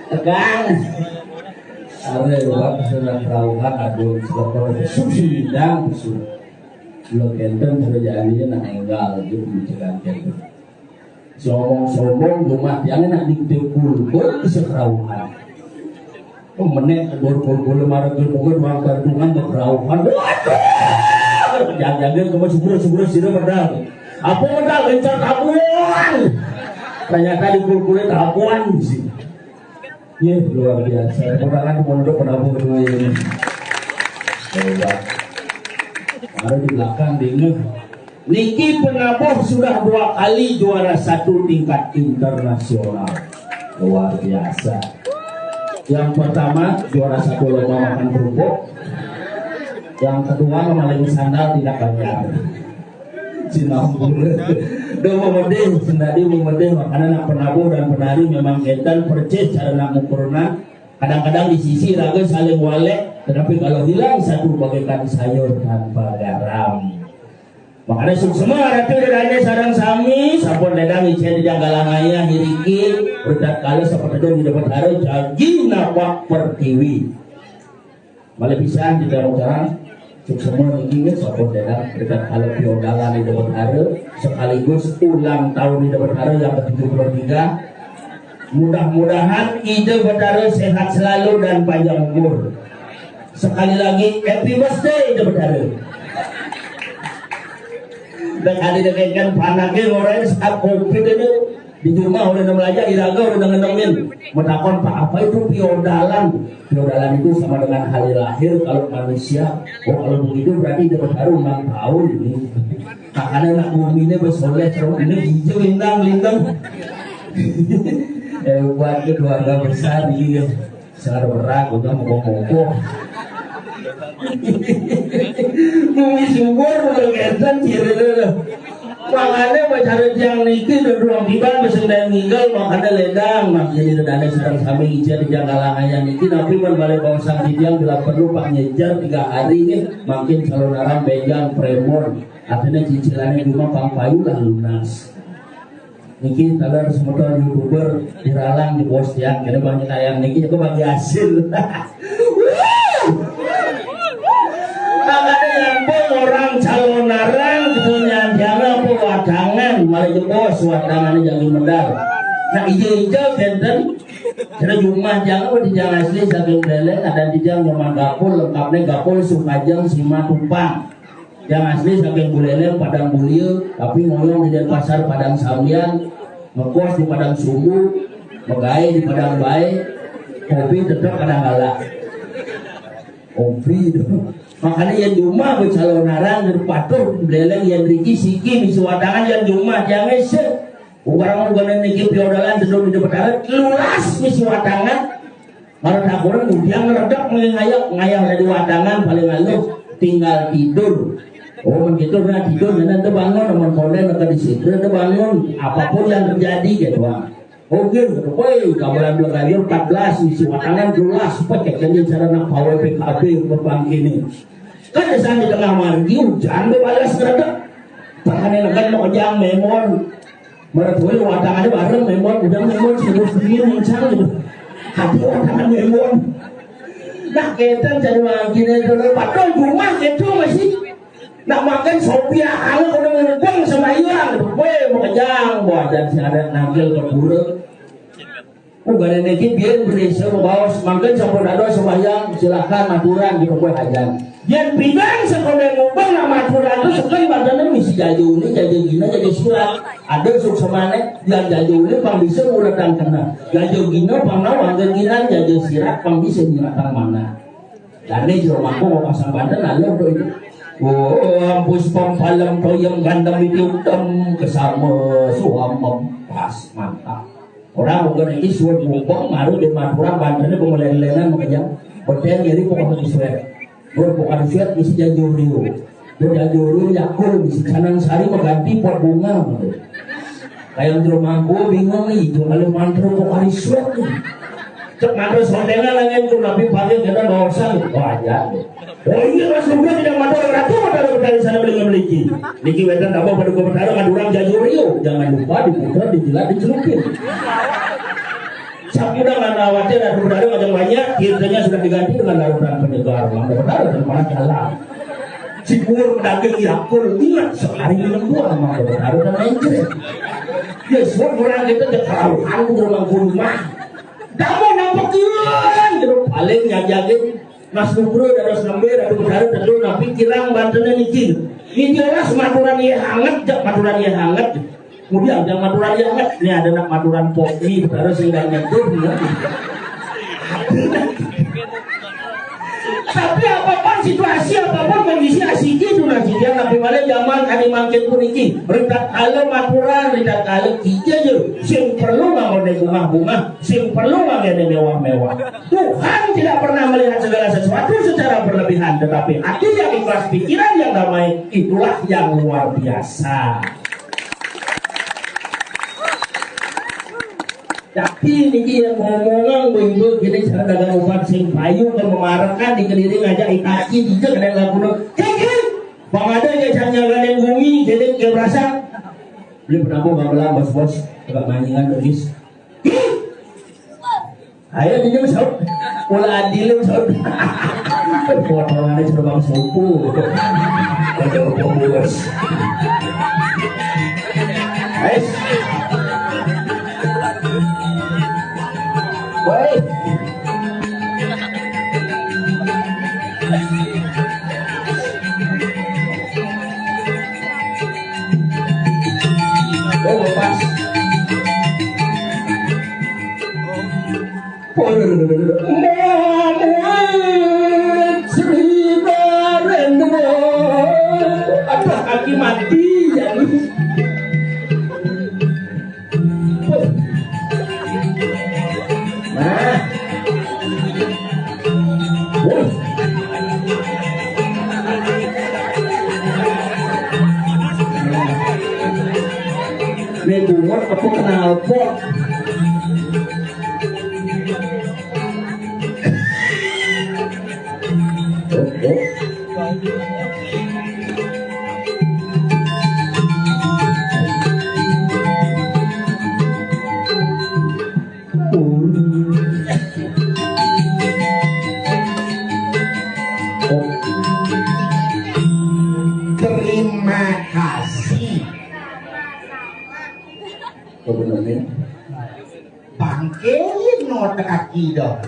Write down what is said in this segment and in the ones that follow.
tegang ada luar sudah terauhan aduh sekolah subsidang lo kenten sudah jadinya nak enggal itu bicara kenten sombong rumah yang nak ditepul pun sekerauhan menek gol marah gol bang kandungan kekerauhan jangan kamu subur sini medal apa medal gencar tabuan ternyata di kulit tabuan sih. Ya luar biasa. Perangan pondok penabung kedua ini. Coba. Ada di belakang dingin. Niki Penabuh sudah 2 kali juara 1 tingkat internasional. Luar biasa. Yang pertama juara 1 lomba makan kerupuk. Yang kedua memaling sandal tidak banyak. Cinambur. Udah memedih, sendiri memedih makanya nak penabuh dan penari memang edan percis cara nak mukurna. Kadang-kadang di sisi raga saling walek, tetapi kalau hilang satu bagaikan sayur tanpa garam. Makanya semua ratu dadanya sarang sami, sampun dadang icen di janggalangaya hiriki, berdat kala seperti itu di dapat hari jagi nawak pertiwi. Malah bisa di dalam cara semua ini sampun dadang berdat kala piodalan di dapat hari. Sekaligus ulang tahun di Betara yang ke-73. Mudah-mudahan ide Betara sehat selalu dan panjang umur. Sekali lagi happy birthday ide Betara. Dan ada dekatkan panaknya orang saat covid itu di rumah udah belajar iraga udah ngenemin menakon pak apa itu piodalan itu sama dengan hari lahir kalau manusia. Kalau begitu berarti ide Betara ulang tahun ini. Makanya nak bumi ini bersoleh terus ini hijau lintang buat keluarga besar ini sangat berat udah mogok bumi subur berkesan ciri makanya bicara yang niki dan ruang tiban besendang ninggal makanya ledang jadi dana sedang kami ijah di jangkalangan yang niki tapi berbalik bawasang tidiang bila perlu pak nyejar 3 hari ini makin calon arang begang premon artinya cicilannya cuma pangpayu lah lunas. Niki talar semoga youtuber diralang di bos tiang kira banyak ayam niki juga bagi hasil. Makanya yang pun orang calon narang gitu jangan pun wadangan malah jebos wadangan jangan medal. Nah hijau benten karena rumah jangan di jangan asli saking beleng ada di jangan rumah gapul lengkapnya gapul sukajang sima tupang. Yang asli saking buleleng padang bulir tapi ngoyong di pasar padang samian ngekos di padang sumbu megai di padang baik kopi tetap kadang galak kopi itu makanya yang di rumah bercalon narang berpatur buleleng yang riki siki misuwadangan yang di rumah jangan se orang orang niki piodalan sedang di Betara lulas misuwadangan malah tak orang udiang ngeredak ngayang dari wadangan paling halus tinggal tidur. Oh begitu nah tidur nanti bangun teman konden nanti di situ nanti bangun apapun yang terjadi gitu bang. Oke, woi kawalan belakang 14 misi watangan jelas pakai janji cara nak pawai PKB berbang ini. Kan di sana di tengah margi hujan bebalas kereta. Tangannya nak mau jang memon. Meratuai watangannya bareng memon udah memon sendiri mencang gitu. Hati watangan memon. Nah kita jadi margi itu padahal rumah itu masih. Nak makan sopia kalau udah ngedeng sembahyang, weh mau kejang, buat dan si ada nangil keburu. Gak ada niki biar berisa bawa makan sampai ada sembahyang silakan maturan di kue hajan. Yang pinggang sekolah ngubang nak maturan itu sekali badannya misi jaju ini jaju gina jadi surat. Ada suk semane yang jaju ini pang bisa mulai kena. Jaju gina pang nawang gina jaju sirat pang bisa nyeratan mana. Dan ini jual mampu mau pasang badan lalu tuh ini. Oh, puspam palam toyang gandam itu kesama suam pas mantap. Orang bukan ini suam ngubang maru di maturan bandarnya pemeliharaan makanya hotel jadi pokoknya disuat. Bukan disuat isi jajuriu. Jajuriu yakul isi kanan sari mengganti pot bunga. Kayak di rumahku bingung nih, itu kalau mantra pokoknya disuat nih. Cek mantra hotelnya lagi itu nabi pagi kita bawasan aja. Oh iya mas Lugah tidak mandor ratu mandor dari sana beli memiliki. Niki wetan tambah pada komentar ngadu orang jajuriu. Jangan lupa diputar, dijilat, dicelupin. Sakuda nggak khawatir dan berada macam banyak, kiranya sudah diganti dengan larutan penyegar. Berada terpana jalan. Cikur pedagang yakul ingat sehari minum dua sama berada main jeret. Ya semua orang kita terlaluan ke rumah. Kamu nampakin, gitu paling nyajagin Mas Nubro dan Mas Nambe dan berada tentu napi kirang bantunya niki. Ini jelas maturan yang hangat, maturan yang hangat. Kemudian yang maturan yang hangat, ini ada nak maturan popi, berada sehingga nyentuh. Tapi apapun situasi, apapun kondisi asik itu nanti dia nabi mana zaman kami makin puniki. Mereka kalau maturan, mereka kalau kita je. Sing perlu nggak bunga-bunga, sing perlu nggak mewah-mewah. Tuhan tidak pernah melihat segala sesuatu secara berlebihan, tetapi hati yang ikhlas, pikiran yang damai, itulah yang luar biasa. Tapi ini yang ngomongan ibu kita cara dagang obat sing payu ke memarahkan dikeliling aja ikaki dijak ada nggak kuno bang ada yang nyalain bumi jadi dia berasa beli penampung nggak belah bos agak maningan tulis ayo dia masuk pola adil masuk potongannya sudah bang supu ada bos guys. Baik. Oh, lepas. Aduh, kaki mati jadi. Buat aku kenal pot. Terima kasih. Bangkelin no kaki dong.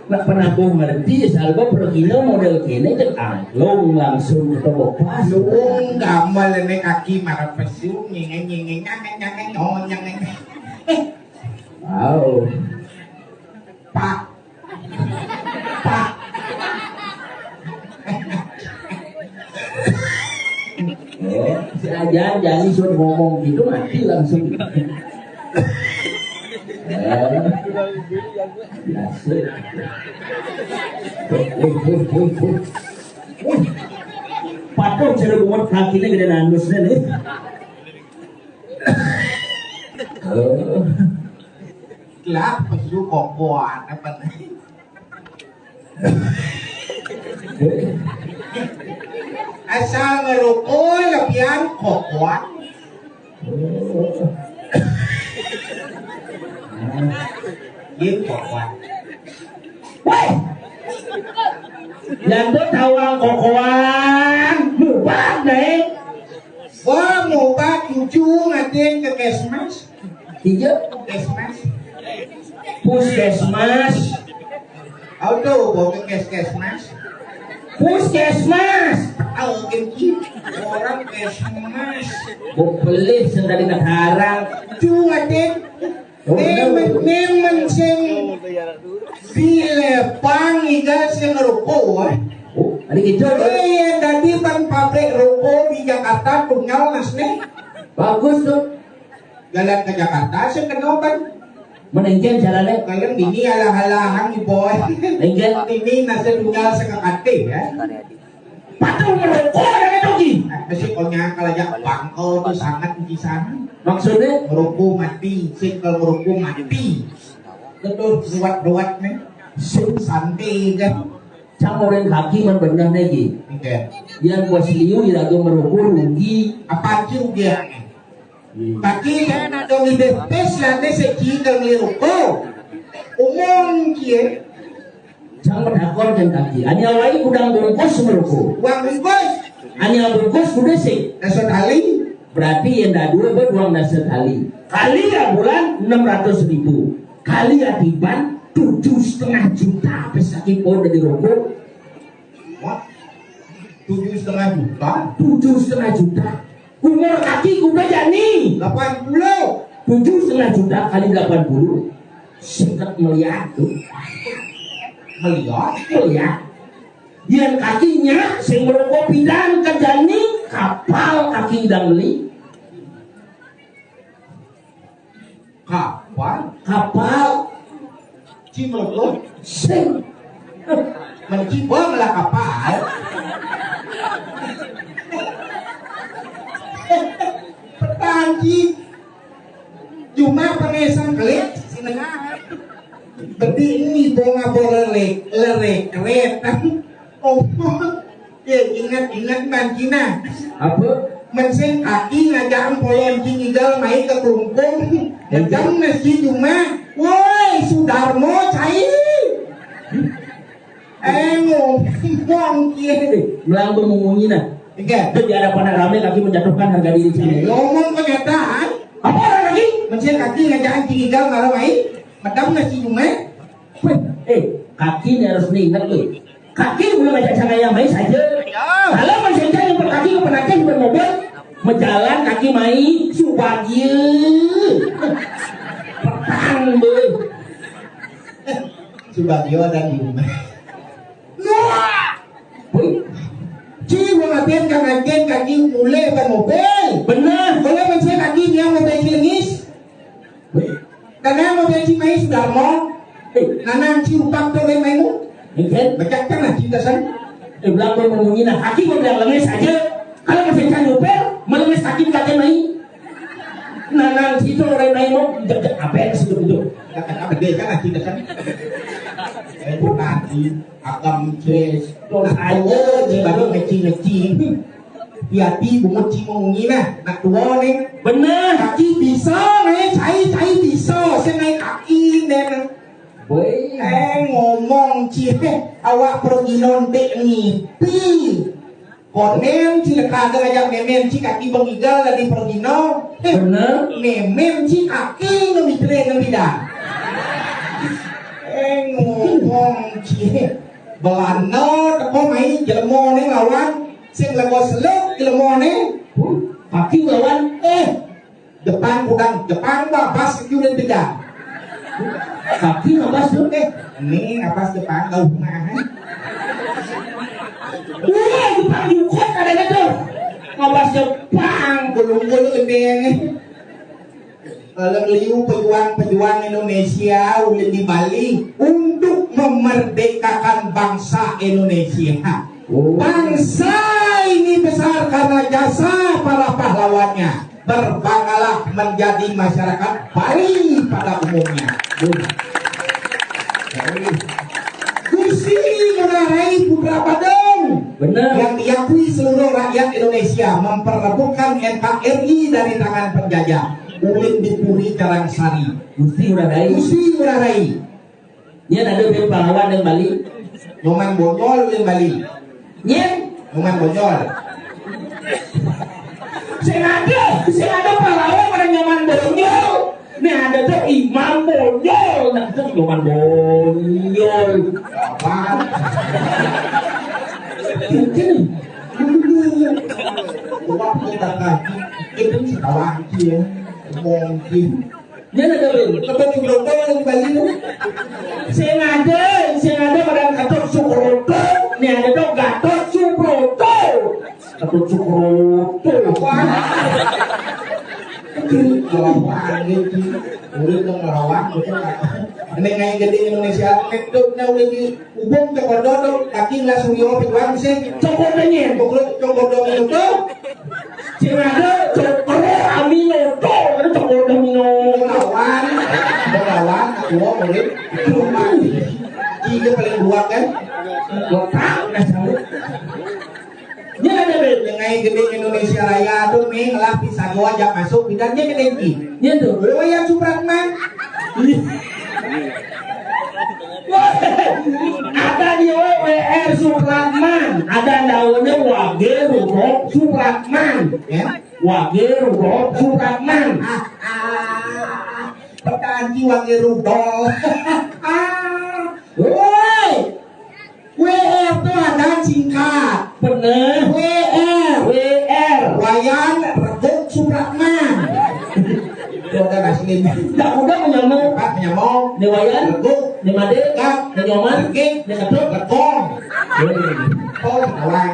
Nak pernah aku ngerti salba pergila model kini cek angklung langsung ke pas. Lung gamal ne kaki marah pesu nyeng. Wow. Pak. Oh, si aja jadi suruh ngomong gitu mati langsung. Biasa. Patut cara buat kaki ni gede nandusnya nih. Lah pesu kokoan apa nih? Asal ngerokok lebihan kokoan. Gitu kokoan. Woi, lanjut tawang kokoan, mubah deh. Wah mubah tujuh ngatain ke kesmas. Iya, Kesmas. puskesmas. Auto bawa ke kesmas. Puskesmas. Algenki orang kesmas. Beli sendiri negarang. Tuh ngatain. Nemen sing dilepang iga sing rokok. Oh, ada gitu. Yang tadi ban pabrik rokok di Jakarta tunggal nas nih. Bagus tuh. Jalan ke Jakarta sing kenoban. Menengken jalannya. Kalian ini alah-alahan nih boy. Nengken. Ini nasi tunggal sekakate ya. Patung merokok yang itu ki. Masih konya kalau ya bangko tuh sangat di sana. Maksudnya? Merokok mati, sing kalau merokok mati. Betul ruwat-ruwat nih. Sing santai kan. Camorin kaki man benar lagi. Iya. Yang bos liu irago merokok rugi. Apa juga? Kaki dong ide tes lande seki kang liruko. Umong kie. Jangan dakor dan kaki. Ani awai udang bungkus meruku. Uang bungkus. Ani bungkus udah sih. Dasar kali. Berarti yang dah dua beruang dasar kali. Kali ya bulan 600.000. Kali ya tiban 7,5 juta. Pesaki pun dari rokok. Wah. 7,5 juta. 7,5 juta. Umur kaki udah jani 80. 7,5 juta kali 80 sekitar miliar tuh. Miliar. Yang kakinya sing merokok pindah ke jani kapal kaki udah beli. Kapal Cimelok sing mencibong lah kapal. Petangki cuma pengesan kelit sinengah. Berarti ini bunga lerek keretan. Oh, ya ingat mancina. apa Mensen kaki ngajak polon cinggal main ke kelungkung. Ngajak nasi cuma, woi Sudarmo cai. Ngomong kia. melang bermunyi nah. Tiga. Di hadapan rame kaki menjatuhkan harga diri sendiri. Ngomong kenyataan. Apa orang lagi? Mensen kaki ngajak cinggal malam main. Madam nasi cuma. Kaki ini harus diingat tuh. Kaki belum ngajak sama yang baik saja. Kalau masih yang berkaki ke penaknya bermobil, menjalan kaki main subagio. Petang be. Subagio dan Yuma. Woi, Ci mengaten kangajen kaki mulai bermobil. benar. Kalau mensen kaki dia mobil cilengis. Karena mobil Cimahi sudah mau. Nanang ci upang tuh main mu. Mungkin Becakkan lah cinta san. bilang bermunyi nah kaki mau bilang lemes saja. Kalau masih kan nyuper, melemes kaki kaki main. Nanang situ orang main mau apa yang seduk itu? Kata gede kan lah cinta san. Nanti akan ces. Ayo baru ngeci. Hati bungut cimongi nah. Nak tua nih. Benar. Kaki bisa nih. Cai bisa. Saya naik kaki nih. Woi, Ngomong cie awak pergi nontek ngipi konem cie kagak ngajak memen cie kaki bengigal lagi pergi no benar. memen cie kaki ngemitren ngemida ngomong cie belano teko main jelmo nih lawan sing lego seluk jelmo nih Kaki lawan Jepang babas itu udah beda. kaki nabas tuh. Ini apa Jepang tahu mah? Jepang juga kadang tuh. Nabas Jepang. Gulung-gulung gede. Kalau liu pejuang Indonesia udah di Bali untuk memerdekakan bangsa Indonesia. Bangsa ini besar karena jasa para pahlawannya. Berbanggalah menjadi masyarakat Bali pada umumnya. Kursi menarai Putra Padang Benar. yang diakui seluruh rakyat Indonesia memperebutkan NKRI dari tangan penjajah. Ulin dipuri Karangsari. Gusti Urarai. Kursi menarai. Ini ada dari pahlawan yang Bali. Nyoman Bonyol di Bali. Nyen. Nyoman Bonyol. Saya ada pahlawan pada nyaman bonyol. Nih ada tuh Imam Bonyol. Nah itu nyaman bonyol. Apa? Mungkin. Waktu kita kaji itu sekarang ya mungkin. Dia ada bel. Lepas Subroto yang di Bali itu. Saya ada pada Gatot Subroto. Nih ada tuh Gatot Subroto. Gatot Subroto. Lawan gitu. Udah dong lawan gitu. Dengan gede Indonesia, ketutnya udah di ubung cokododo, kaki nggak suryo pejuang sih. Cokodanya. Cokododo itu. Saya ada Cokro Aminoto. Ada Cokro Amino. Lawan, gua murid itu mati. Tiga paling dua kan. Gua tahu dah sama. Dia ada bel. Dengan ngai gede Indonesia Raya tuh nih lah bisa gua ajak masuk bidangnya gede ki. Iya tuh. Wayang Supratman. Ada di WR Supratman, ada daunnya Wagerudo Supratman, Ya. Wagerudo Supratman. Petani wangi rudol. Woi, WR tuh ada singkat. bener. WR. Wayan Reguk Supratman. Itu ada asli. Tak udah menyamuk. Pak menyamuk. Di wayan, Reguk. di made, di nyoman, Regik. di ketut. Regong. Oh, kawan.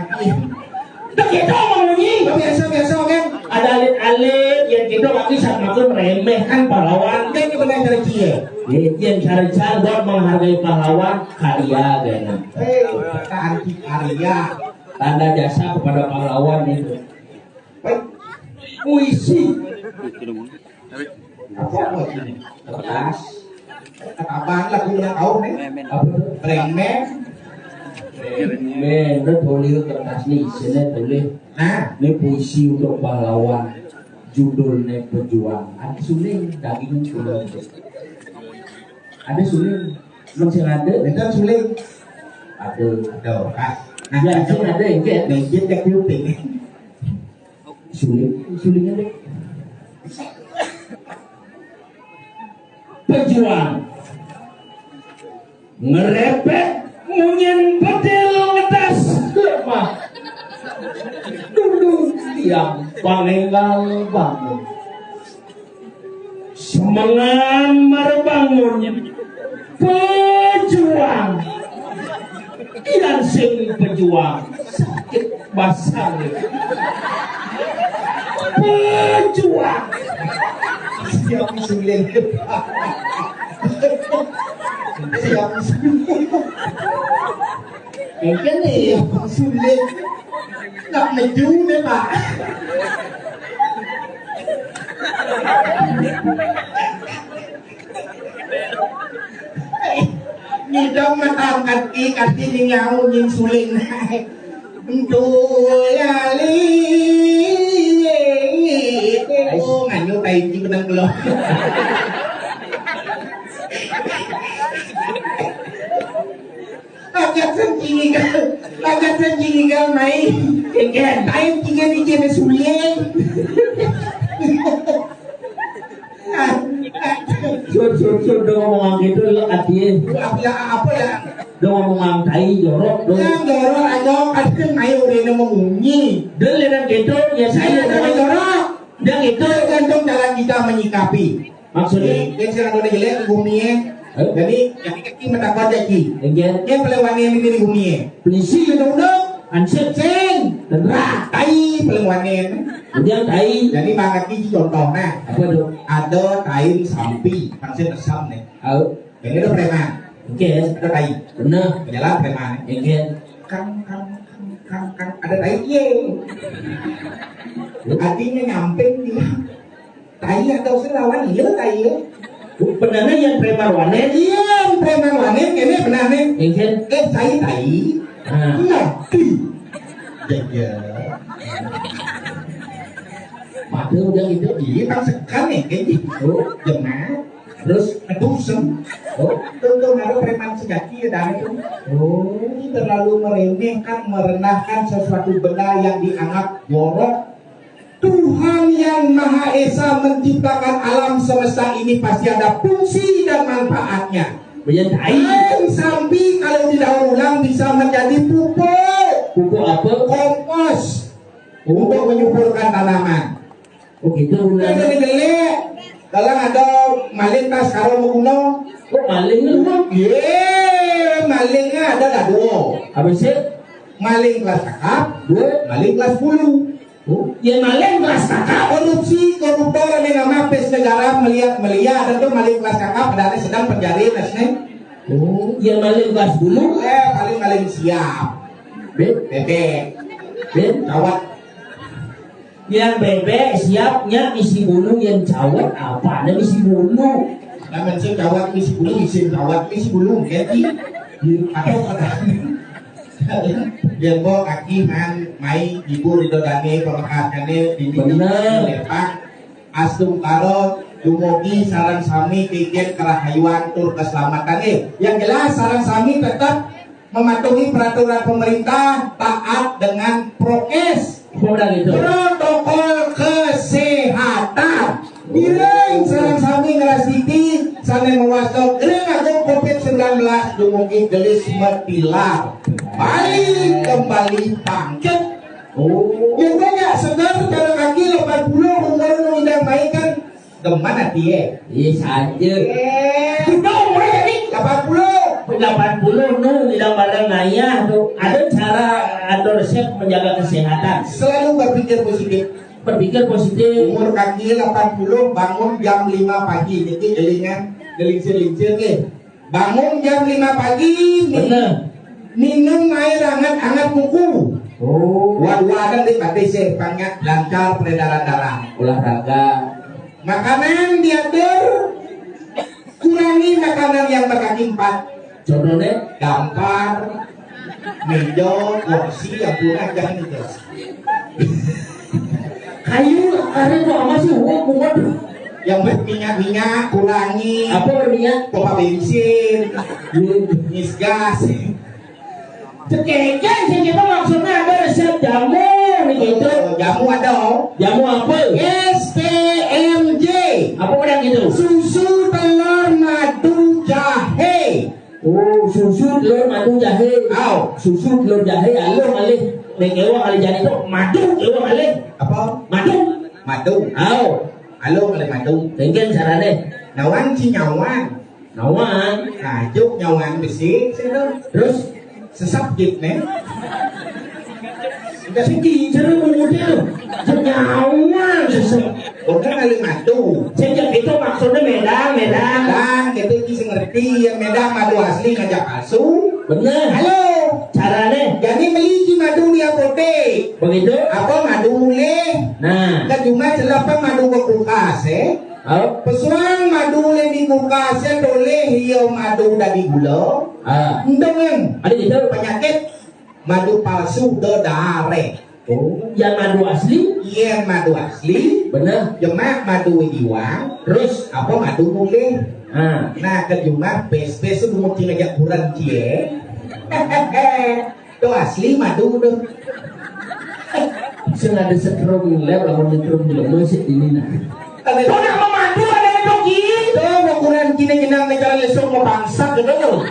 Tak kita mengunyi. Biasa kan. Ada alit-alit yang kita lagi sama tuh meremehkan pahlawan. Kan benar cara cie. Yang cara-cara buat menghargai pahlawan karya kayaknya. Kita anti karya. Tanda jasa kepada pahlawan itu. Puisi. Apa ini? Kertas. Apaan lagunya tahu nih? Apa tuh? Bremen. Men, udah tulis kertas nih, isinya tulis. Nah, Ini puisi untuk pahlawan. Judulnya Pejuang. Ada suling, daging suling. Ada suling. Masih ada? itu suling. Ada. Ada. Nah, Ya, sini ada yang kayak legit yang kuping. sulingnya deh. Pejuang ngerepet munyen petil ngetas lemah dulu tiang panenggal bangun semangan marbangun pejuang ian sing pejuang sakit basah pejuang Siap suling. Siap suling. mungkin nih Siap suling. Nggak maju deh Pak. Ngidam matangkat ikat ini ngau nying suling. Duyali. Oh, nganyo tay ci benang lo. Agak senjingan mai. Ikan tayo tiga di kene suling. sur udah ngomong gitu lo artinya Apa ya? udah ngomong tai jorok dong Yang dorong aja kan mai udah mengunyi. dan lihat gitu ya saya Saya ada dorong. dan itu Tergantung cara kita menyikapi. maksudnya Yang sekarang udah jelek bumi. Jadi yang kaki mendapat jadi. enggak Yang pelewani yang ini bumi. polisi Udah ansep sing. tendra Tai pelewani. kemudian tai Jadi bangaki contohnya apa tuh ada tai sampi, pasti tersam nih. oh Ini ada preman, oke ada tai. benar Jalan preman. enggak Kang, ada tai ye. Artinya nyamping dia. Tai atau selawan iya tai ye. benarnya yang preman wanet Iya, preman wanet ini benar nih. enggak Tai. nah Ngerti. Ya. mati udah gitu Iya, kan sekan nih kayak gitu. Jemaah. terus Kedusen. oh Tentu ada preman sejati dan itu. oh Ini terlalu meremehkan, merendahkan sesuatu benda yang dianggap jorok. Tuhan yang Maha Esa menciptakan alam semesta ini pasti ada fungsi dan manfaatnya. banyak tai Air sampi kalau didaur ulang bisa menjadi pupuk, pupuk apa kompos untuk menyuburkan tanaman. oh gitu Ada udah gelek, kalau ada maling tas karo menguno, oh maling lu bang malingnya ada lah dua. apa sih Maling kelas kakap, dua maling kelas 10. oh yang maling kelas kakak Koruptor yang mapes negara melihat tentu maling kelas kakap ada sedang penjari nasne. oh yang maling kelas bulu Paling siap. Bebek, Ben, cawat. yang bebek siapnya isi bulu yang cawat apa ada isi bulu Namun si cawat isi bulu, isi cawat isi bulu, ganti. Atau ada. Yang bawa kaki mai ibu Ridho Dani pemakatannya di lepak astum karot dumugi saran sami tiket kerahayuan tur keselamatannya. Yang jelas saran sami tetap mematuhi peraturan pemerintah, taat dengan prokes, protokol kesehatan. Direng saran sami ngerasiki sana mewastok gereng agung COVID-19 dumugi gelis metilar balik kembali bangkit. Yang banyak segar jalan kaki 80 umur undang baik kan gimana dia? Iya saja. Dong mereka nih 80 nu tidak barang naya tuh ada cara atau resep menjaga kesehatan. Selalu berpikir positif. Berpikir positif. Umur kaki 80 bangun jam 5 pagi. Jadi jelingan gelincir-lincir nih. Bangun jam 5 pagi. Bener. Minum air hangat-hangat kuku. Waduh di PTC banyak lancar peredaran darah. Olahraga. Makanan diatur. Kurangi makanan yang berkaki 4. Contohnya Gampar, mejo, kursi yang kurang jangan itu. kayu hari itu apa sih bunga Yang berminyak-minyak kurangi. apa berminyak? Pompa bensin, ngis gas. Cekeken sih kita maksudnya ada resep jamu nih gitu. Jamu ada. Jamu apa? STMJ. Apa udah gitu? Susu telur madu jahe. Oh, susu telur madu jahe. Susu telur jahe alo kali. Nekewa kali jadi itu madu kewa kali. Apa? Madu. Alo kali madu. Tengken caranya. Nawan cinyawan. Ngajuk nyawan besi. Terus sesap nih. udah sedih cara mengudir senyawan sesep. Bukan kali madu. Sejak itu maksudnya medang. Kita bisa ngerti yang medang madu asli ngajak palsu. Bener. Halo. Caranya. Jadi beli madu di apotek. Begitu. Apa madu mulai? Nah. Kan cuma celapa madu ke kulkas Pesuang madu le di kulkas doleh hiyo madu dari gula. Entong yang ada gitu penyakit madu palsu dodare. Yang madu asli? Iya madu asli. Bener. Cuma madu iwang. Terus apa madu mulai? Nah ke cuma pes-pes itu mau ngajak kurang cie. Itu asli madu tuh. Sengaja setrum lep lamun setrum di masjid ini nah. Kau nak memandu ada yang gitu. Ukuran kini jenang negara lesung mau bangsa gitu loh.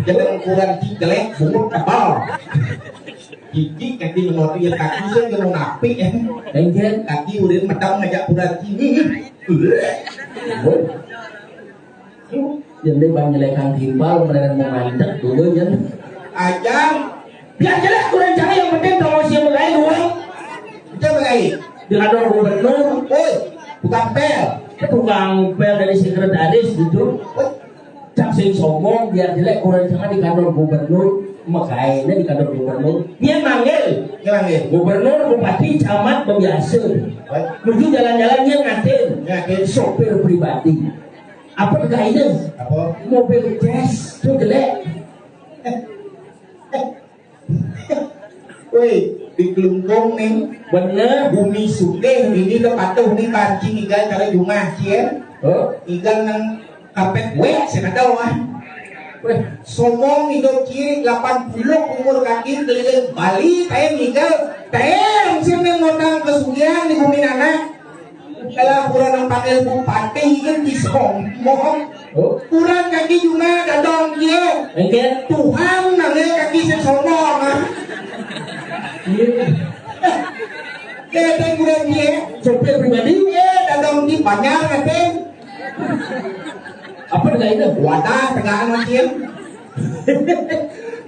Jangan ukuran jelek bungut tebal. Gigi nanti menurut ya kaki saya yang mau napi ya. Engken Kaki udah medang ngajak ukuran kini. Jadi bang nyelekang timbal mereka mau mantap dulu jen. Ajang. Biar jelek kurang jangan yang penting kalau siapa lain uang. Siapa lain? Di kantor gubernur. Bukan pel. Tukang pel dari sekretaris gitu. Cak sing sombong biar jelek kurang jangan di kantor gubernur. Makanya di kantor gubernur. Dia manggil. Gubernur, bupati, camat, pembiasa. Menuju jalan-jalan dia ngatin. Sopir pribadi. Apa kaitannya? Apa? Mobil jazz tuh jelek. Woi, di Kelungkung nih. Bener. Bumi sudeh ini udah patuh nih kancing igal cara jumah cien. Igal nang kapet wek saya tahu somong hidup kiri 80 umur kaki keliling Bali tayang igal tayang sini ngotang kesugihan di bumi anak. Kalau kurang pakai bupati kan disombong. Kurang kaki cuma dadong dia. Tuhan nangnya kaki sesombong. Kita kurang dia. Sopir pribadi. Dadong di banyak nanti. Apa dengan itu? Wadah tegaan macam.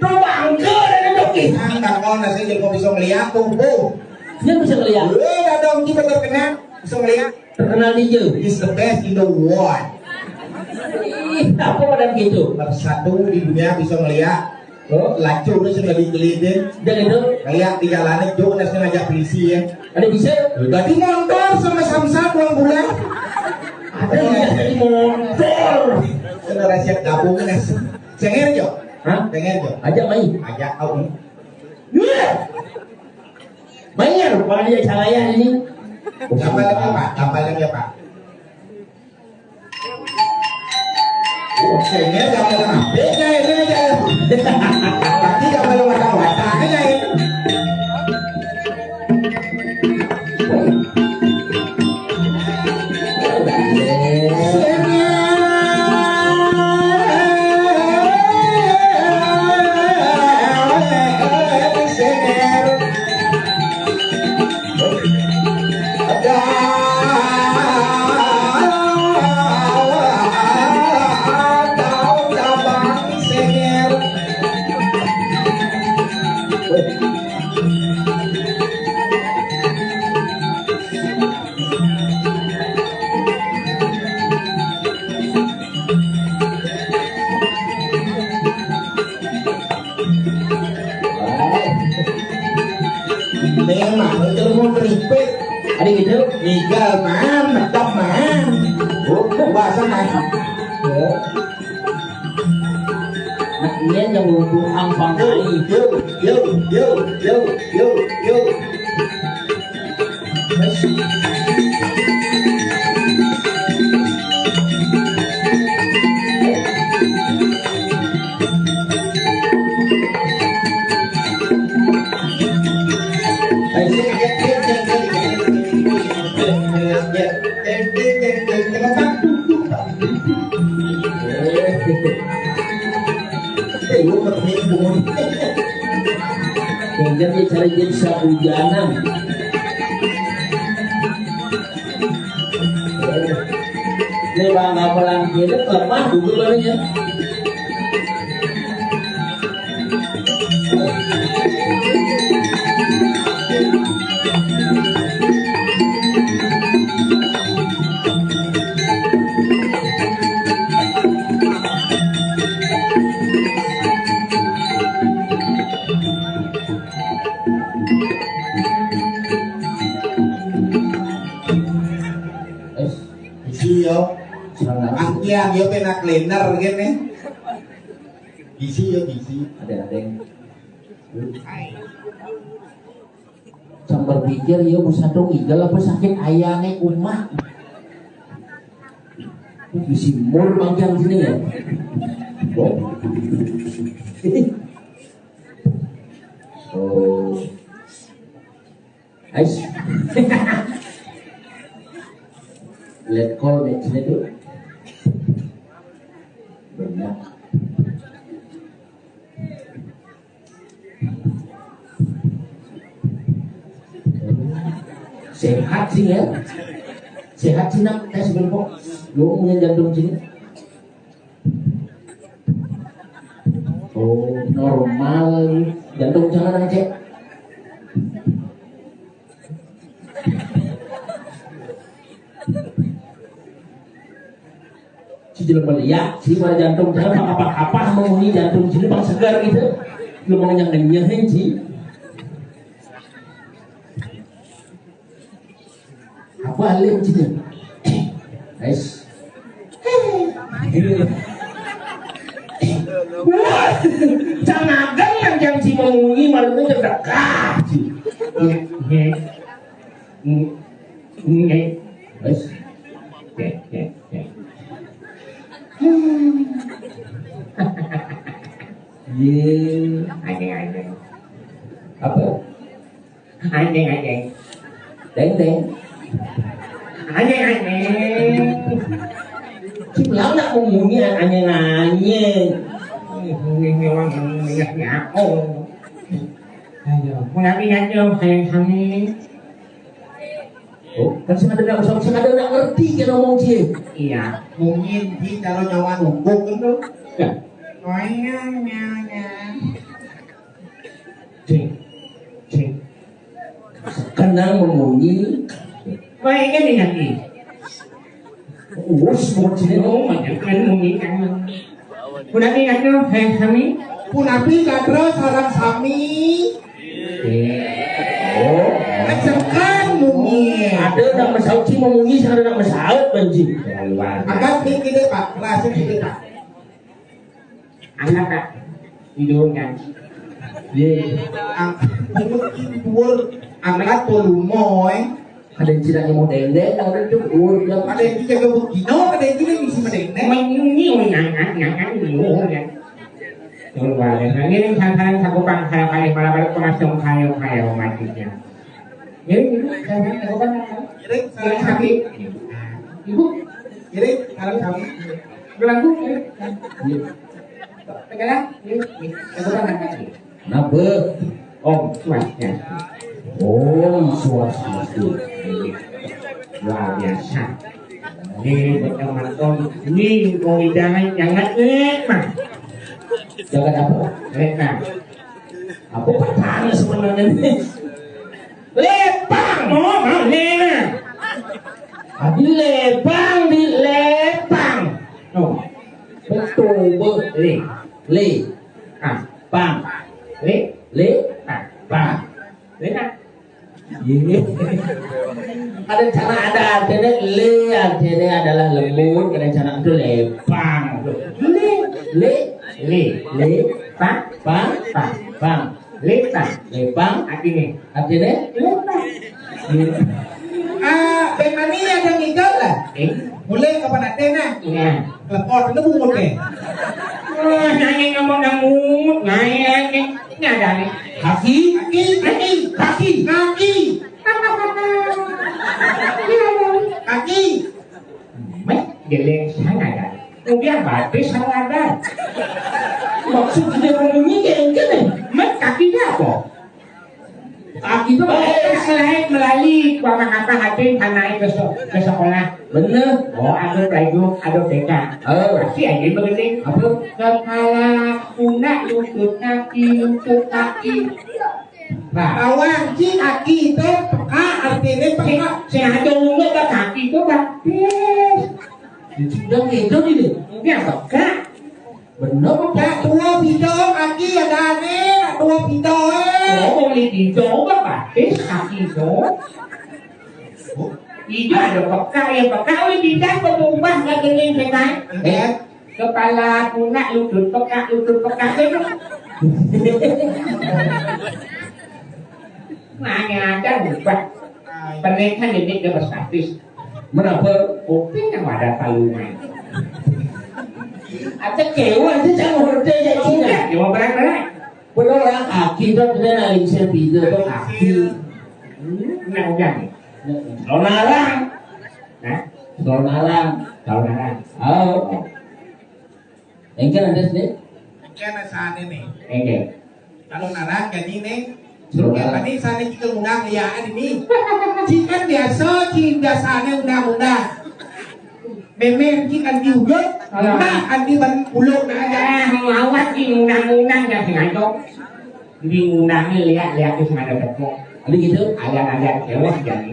Tuh bangke ada doki. Angkat kau nasi jadi kau bisa melihat tuh. Dia bisa melihat. Dadong kita terkenal. Bisa melihat. Terkenal dia. He's the best in the world. Apa pada gitu? Satu di dunia bisa melihat. Lacur itu sudah digelitin. Dan itu kayak di jalanan jauh nasi ngajak polisi ya. ada bisa. Tadi motor sama samsa pulang bulan. Ada yang jadi motor. Sudah siap gabung nasi. Cenger jo. Hah? Cenger jo. Ajak main. Ajak kau nih. Banyak rupanya dia cahaya ini. Tambah lagi Pak. Kayaknya gambar HP-nya ini aja. Tapi gambar watak-wataknya ini. Memang itu mau keripik. Ada gitu? Nigal man, metap man. Oh, bahasa man. Oh. Nah, ini yang untuk angpang kali. Yo. Kemudian dia cari jadi sahujanan. Ini bangga pelang hidup lemah dulu barunya. Angkian yo pena cleaner gini. Bisi. Ada yang sambar pikir ya bisa dong igal apa sakit ayane umah. Bisi mur mangkang sini ya. Oh. Ais. Let call next itu banyak. Sehat sih ya, sehat sih nak tes belum lu punya jantung sini. Oh normal, jantung jangan cek. Si jelema liat, si pada jantung saya apa menghuni jantung sini bang segar gitu, lu mau nyang sih. Apa alim sini? Guys. Wah, canagang yang si menghuni malunya terdekat sih. Guys. Anjing. Apa? Anjing. Deng. Anjing. Kimlau nak mengunyi anjing. Ini orang minyak oh. Ayo, ingat kami. Oh, kan sengaja nak ngerti kan ngomong sih. Iya, Mungkin di kalau nyawa numpuk itu. ya. Cing. Kenang mengunyi. Baik kan ingat ni. Semua sini banyak kan mengunyi kan. Udah ingat tu, kami. Punapi kadro sarang sami. Oh, Ajarkan mungkin. ada nak masaut sih mengunyi, ada nak masaut benci. Agak gini Pak, rasa gini Pak. Anak tak hidung kan. Ye, ang dhuwur angkat pulumoy. ada yang tidak mau dendeng, ada yang cukur, yang Ada yang jaga begino, ada yang juga bisa mendendeng. Ini santaran cakupan kaya malah pengasih kaya matinya. Ini cakupan Jadi sekarang kami, ibu jadi sekarang kami gelanggu pegang ini cakupan kaki. Kenapa? Om suasnya Oh, suatu. luar biasa. Ini berteman ini komidangan jangan mah. Jangan apa? Mereka Apa pertanyaan sebenarnya ini? Lepang! oh mau lena. Di lepang, di lepang. Oh, Betul, le le, ah pang, le le, ah pang. lena. Ini ada cara ada le artinya adalah lembut, ada cara itu lepang. Le, le, Le le, pak pang, pak pang, lepang lepang, artinya artinya lepang. Bemani ada ngigel lah. Mulai kapan ada na? Ya. Lepot itu bungut deh. Oh, nyanyi ngomong ngamuk, nyanyi ada nih. kaki, Kaki, kaki, kaki, kaki, kaki. Mấy geleng sáng ada. Kemudian batis sang ada. maksud kita ngomongnya kayak gini. Mấy kakinya apa? Kaki itu Selain melalui apa hati naik ke sekolah. bener. Oh, ada pelajaran, ada TK. Pasti aja begini. Apa? Kepala kuda lutut kaki. Nah, Awang si kaki itu peka artinya peka. saya dulu ke kaki itu batis. Sudah gitu nih. Mungkin apa? Bener apa? Ya dua bidang kaki ada nih, dua bidang. Oh, boleh hijau ke batis kaki itu. Hijau ada peka, yang peka oleh bidang berubah ke geling dengan kepala kuda lutut peka itu. Nanya ada ubah. Pernikahan ini dia berstatus. Kenapa? Bukti yang ada talungan. Ada kewa aja jangan huruf aja Cina. Enggak, cuma berat-berat. Bener orang kaki itu kita naling sepeda itu kaki. Nah, udah nih. Kalau narang, Nah, kalau narang, talungan. oh, engkel ada sih. Kan sana nih. Enggak. Kalau narang jadi nih. Yang ini sana juga undang ya ini. Jika biasa, biasanya undang-undang. Memang jika diugut, nah andi ban ulo na aja. Ngawat di undang-undang ya sengaja. Di undangnya lihat ke sengaja betul. Ada gitu? Ada cewek jadi.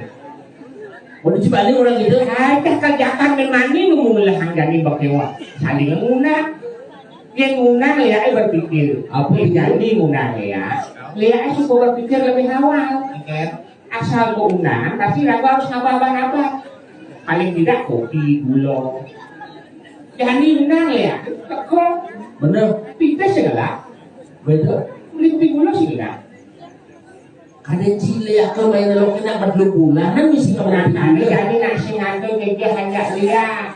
Mau dicibali orang gitu? Ada kerjakan memang ini mengulang jadi bakewa. Saling ngundang. Yang ngundang lihat berpikir. Apa Yang yang jadi ngundang ya. Lihat sih berpikir lebih awal. Asal kau undang, pasti lagu harus apa-apa. Paling tidak kopi, gula. Jangan diundang ya. Kok Bener, pita segala. betul. Lebih gula segala. Kada cile aku main lo kena berlubulan, kan mesti kemenangan. Nanti jadi nasi ngantuk gejah hanya lihat.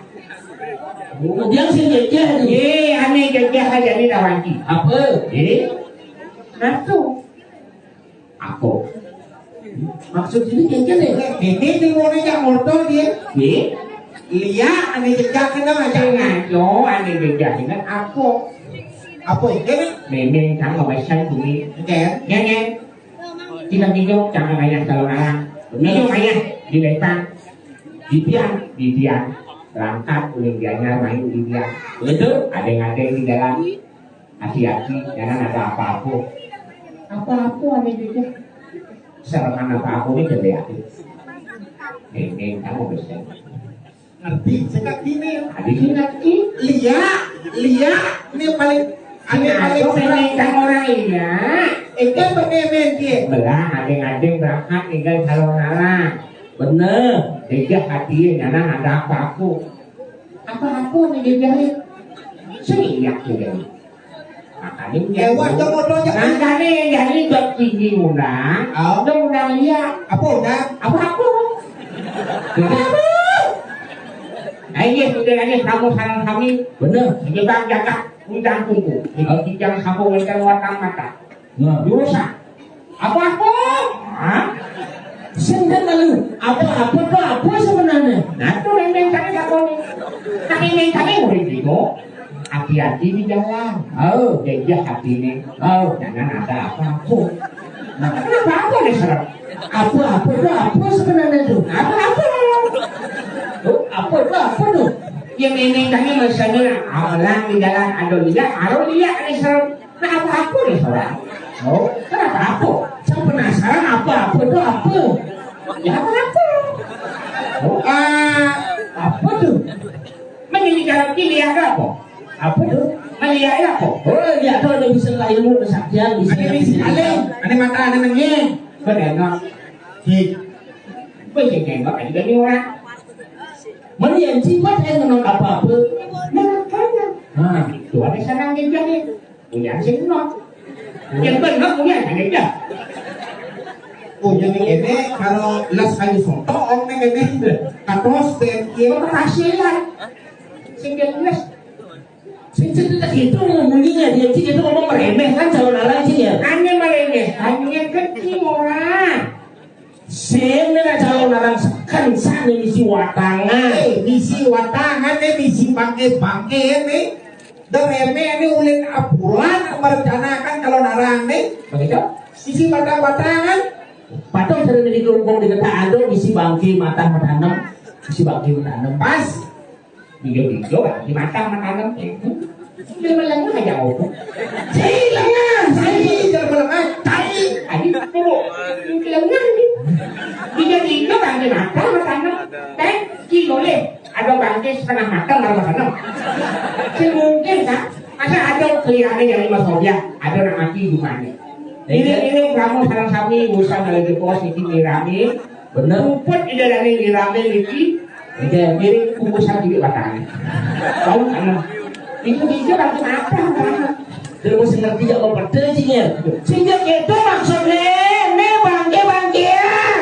Dia sih gejah nih. Ye, aneh gejah aja nih tawangi. Apa? Natu. Aku. Maksud ini gejah nih. Ini di mana yang motor dia? Ye, Lihat ane jejak kena aja. jangan jo aneh gejah dengan aku. Apa ini? Memang kamu nggak bisa ini. Kan? Nyanyi. Kita hijau jangan banyak kalau orang. Hijau banyak di depan. Di tiang. Berangkat uling dianya main di tiang. Betul. Ada di dalam. Hati-hati jangan ada apa-apa. Apa-apa aneh gejah. Serangan apa-apa ini gede hati. Memang kamu bisa. Ngerti sekat ini. Hadis ini nanti. Lihat ini paling ane paling Meninggal orang lihat. itu benemen dia. Belah adeng-adeng berangkat tinggal kalau ngalah. Bener. Dia hati nyana ada apa-apa. Apa-apa nih dia jahit. Seiyak juga. makanya Ewa jong ngobrol aja. makanya jadi buat tinggi undang undang iya Apa udah? apa ini sudah aja kamu saran kami Bener. Jebang jaga undang tunggu. Jadi jangan kamu welkan watang mata. Nah, Dosa. Apa? Hah? sendiri malu. Apa sebenarnya? Nah, itu memang kami kamu nih. Kami memang kami boleh gitu. Hati-hati di jalan. Oh, Jadi hati nih. oh. Jangan ada apa-apa. Nah, kenapa nih serap? Apa sebenarnya tuh? Apa tuh? Yang ini kami misalnya orang di jalan ada lihat nih serap. Nah, apa nih serap? Oh, Kenapa apa? saya penasaran apa tuh apa? Ya apa? Apa tuh? Menjadi jalan pilih apa? Apa tuh? Melihat apa? Oh, dia tuh ada bisa lah ilmu kesaktian bisa. Ane mata ane nengye. Benar. Ki. Boleh nengok aja dari orang. Mana yang cipat yang nonton apa? Makanya. Nah, Itu ada sana yang jadi. Punya sih not. Yang benar punya aja. Oh jadi ini kalau las kayu soto om neng ini katos dan Dia berhasilan. Sehingga jelas. cerita itu ngomongnya dia itu ngomong meremeh kan calon arang sih ya. Hanya melengeh, hanya kecil orang. Sebenarnya calon arang kan sana misi watangan. misi watangan misi bangke nih. Dan ini ulin apuran merencanakan kalau narang nih. Begitu? Sisi watangan. Patong sering di kelompok di kata ado misi bangki matang matanam misi bangki matanam. Pas. Video di mata matanam. Dia melengah aja ngomong. Saya jangan melengah. Adik dulu, kelengah ni. Dia video kan di mata matanam. Kan kilo le. Ada bangke setengah matang baru matanam. Semungkin kan? Masa ada kelihatannya yang 5 sobiak, ada nak mati di mana? Ini kamu sarang kami usah lagi pos ini mirami. Bener. Rumput ide dari mirami ini. Jadi kubusan di batang. Tahu kan? Itu dia bangke apa? Terus mesti ngerti gak mau pedel sih ya. Sejak itu maksudnya bangke-bangkean.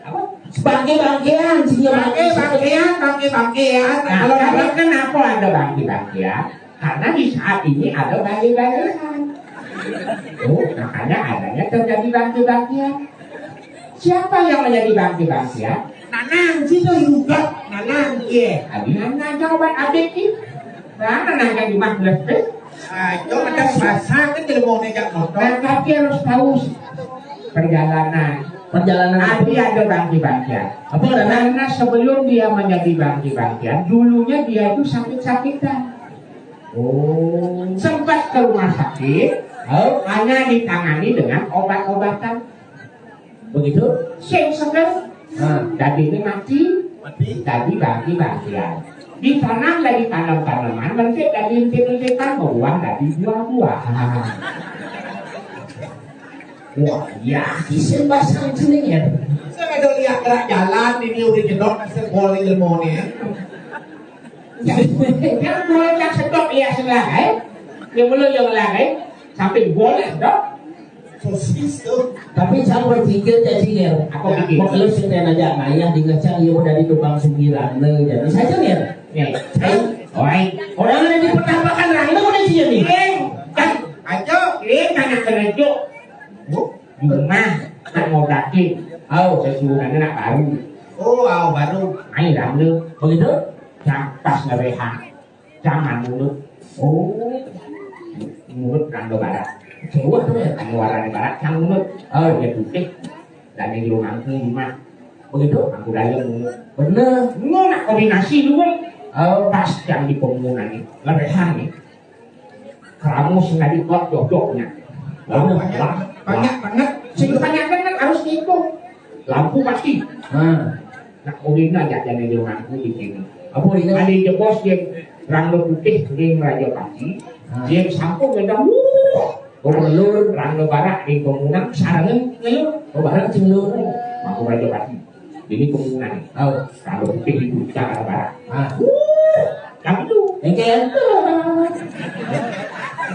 Apa? Bangke-bangkean sih Bangkean. Kalau orang kenapa ada bangke-bangkean? Karena di saat ini ada bangke-bangkean. Oh, makanya adanya terjadi bangke-bangkean. Siapa yang menjadi bangke-bangkean? Nanang situ juga. Nanang ye. Abi nanya jawaban adik ini. Karena nanya di makhluk Coba ada bahasa kan tidak mau ngejak motor. Nah, tapi harus tahu perjalanan. Abi ada bangke-bangkean. Apa karena Karena sebelum dia menjadi bangke-bangkean, dulunya dia itu sakit-sakitan. oh Sempat ke rumah sakit, hanya ditangani dengan obat-obatan. begitu? Sing seger, jadi ini mati, jadi bangke-bangkean. Ditanam dari tanam-tanaman, nanti dari intik-intikan buah dari buah-buah. Wah, ya, Isin basang sini ya. Saya ada lihat gerak jalan ini udah jedok nasi boleh ilmunya. yang boleh tak sedok ya selai, yang belum yang lain sampai boleh dok. Sosis tuh. Tapi saya berpikir jadi nih. Aku pikir. Mau kalau sih aja ngayah di ngecang ya dari Tubang Sembilan jadi saja nih. Nih, Oi, orang yang di penampakan rangga udah sih nih. kan, Ayo. karena kerja, di rumah, kan mau daki, saya suruh anak baru, Oh, baru. ayo ramlu, Begitu? pas ngereha, zaman mulut, mulut rando barat, Kewah tuh ya. warna barat, yang mulut, dia putih, dan yang di rumah itu lima, Begitu? aku dalam mulut, Bener. nak koordinasi dulu, pas yang di pemungutan ini, lerehan nih, kamu nggak dikot jodohnya, Banyak banget. sing banyak kan harus dihitung, lampu pasti. Nak ulin aja jangan di rumahku di sini. Apa ini? Ada jebos yang ranglo putih yang raja pasti, yang sampung gendang Gubernur. ranglo barat di pemungutan sarangan ngeluh. Barang cinglu. Aku raja pasti. Ini pemungutan. Ranglo putih itu cara barat. Yang itu. Engkel.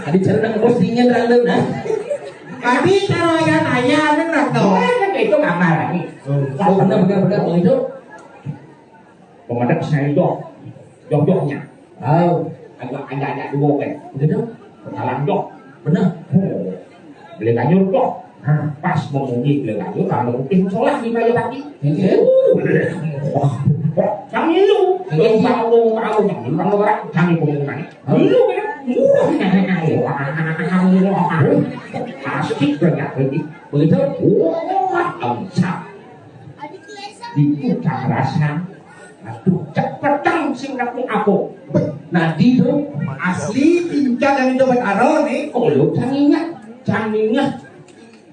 Tadi cerita postingnya terang nah. Tadi kalau yang ayah benar dong. Kan itu nggak marah nih. Oh, benar itu. Pemadam saya jok-joknya. Oh, Agak dua kan. begitu. Salam jok. Benar. Beli kanyur jok. Pas mau munyi beli kanyur kalau mungkin sholat di kayu tadi. Kami lu, kalau kami komunikasi. Lu pasti banyak lagi. Begitu. Amsa. Diputar rasa. Aduh, cepetang sing aku. Nadi itu Asli pincang yang itu aro nih. Oh, lu canggihnya.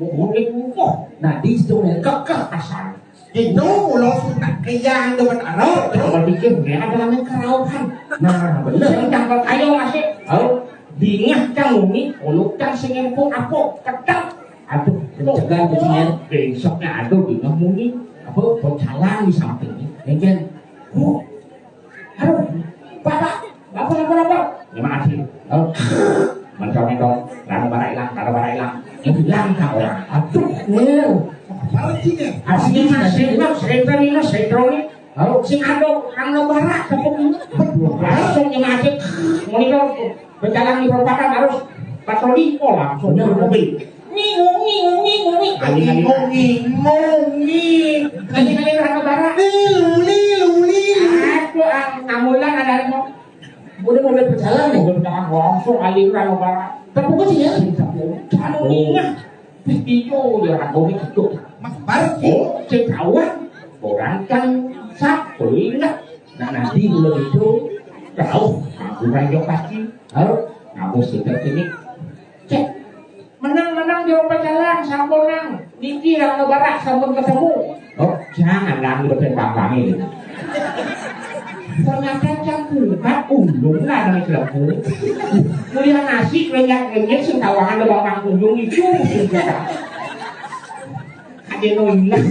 Boleh buko. nadi itu Kekeh asal. Itu ulo sunat kaya yang itu aro. Kalau pikir dia ada namanya kerauhan. nah benar. Yang dapat ayo masih. Oh, Dingah cangguni, uluk can singin pun apa ketang. Aduh, pencegahan kucingnya. Besoknya aduh dingah muni. Apa berjalan di samping ini. Mungkin. Oh, aduh, bapak, terima kasih. Oh, Mencong-mencong, rada bara hilang. Yang hilang kak orang. Aduh, Apa sih nih? aslinya saya setroni. oh, Sing ado bara tepung. Langsung yang masih monitor berjalan di perempatan harus patroli langsung ke mobil. Ngingung. Kali rada bara. Luli. Aku ngamulan ada mau. udah mobil berjalan nih. Mobil jangan langsung aliran bara. Tepuk kucingnya. Kalau ingat video ya aku itu. Mas Barki. Oh, cekawan. Orang kan sak ingat. Nah nadi belum itu. Tahu, aku rayo pasti. Oh, Aku sudah ini. Cek. Menang di lomba jalan sampunang. Niki yang ngebarak sampun ketemu. oh, Jangan lagi bertembak ini. Ternyata campuran ulung lah dari kelembu. Melihat nasi renyah sing tawangan lebang kang ulung itu. Ada noilah.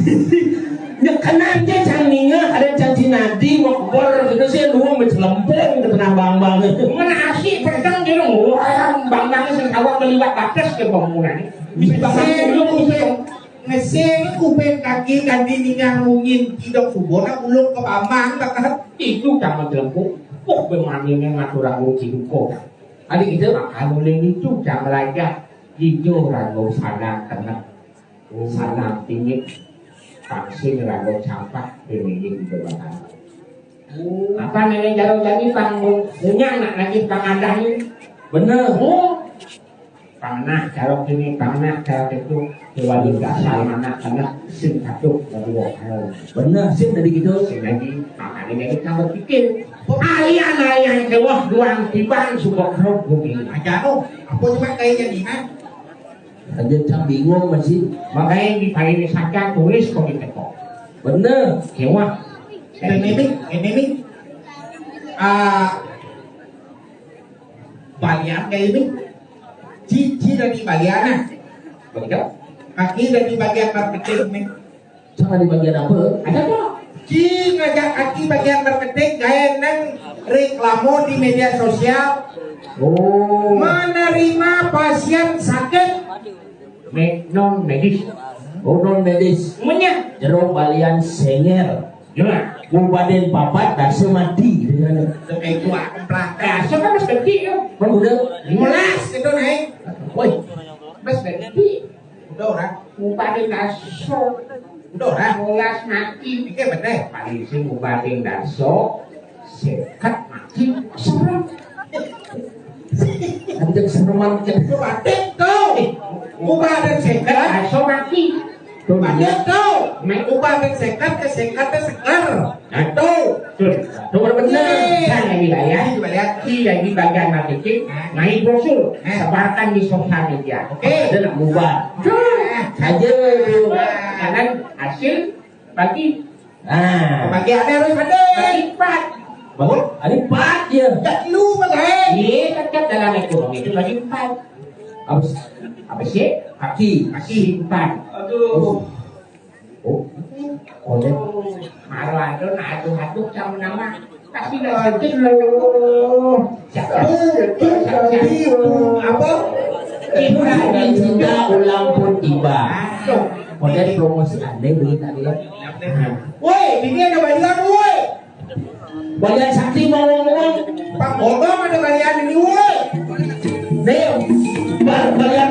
ya kena aja canggihnya ada janji nadi wakbar gitu sih lu mencelempeng ke tenang bang. Mana asik pedang dia orang bang sing tawang meliwat batas ke bangunan. Bisa bangun ulung bisa. Ngeseng kuping kaki kan diningang mungin tidak subona ulung ke pamang tak Itu jangan jelempuk. Kok bemaninya ngatur aku ciluko. Adik itu Kamu itu jangan belajar. Hijau ragu sana kena. Sana tinggi. Vaksin ragu sampah. Ini juga bahkan. Apa nenek jauh jadi panggung. Punya anak lagi pangandang. bener. Oh. Panah kalau ini panah kalau itu dewa juga mana karena sing satu dari wahai Bener sih dari gitu. sing lagi makanya ini kamu pikir alian dewa doang tiban suka kau bumi aja no. Apa cuma kayaknya nih kan? Aja cam bingung masih. makanya di paling saja tulis komite kok Bener. kewa Ini Balian kayak ini. Cici dari Baliana. begitu Kaki dari bagian marketing nih. Sama di bagian apa? ada kok Ci ngajak kaki bagian marketing gaya neng reklamo di media sosial Oh. menerima pasien sakit. non medis Oh non medis. punya Jeruk balian senger. gimana Bupaden papat dan semati dengan Kayak gua kemplang. so kan mas gede yo kan udah 15 itu naik. woi mas gede Udah orang. upah daso Udah orang. mulas mati Ini bener. Polisi Bupati Daso sekat mati serem. ada keseruan kan Bupaten tuh. Bupaten sekat. Daso mati. Bupaten tuh. Bupaten sekat ke sekatnya segar. Tuh. nomor bener. Kan yang dibayar, Dibayar. yang di bagian marketing, naik brosur, sebarkan di sosial media. Oke. Ada nak bubar. Aja itu. Jangan hasil bagi Ah. Bagi ada harus ada. bagi empat. Bagus. Ada empat ya. Tak lu malah. Iya, tetap dalam ekonomi itu bagi empat. Abis Apa sih? kaki. Kaki empat. Oh. Oh. Oleh. Marah itu nah aduk-aduk sama nama kasih sedikit loh. Apa? Ibu cinta ulang pun tiba. Model promosi Anda beli tadi ya. Woi, ini ada balian woi. Balian sakti mau ngomong. Pak Bogong ada balian ini woi. Deo, balian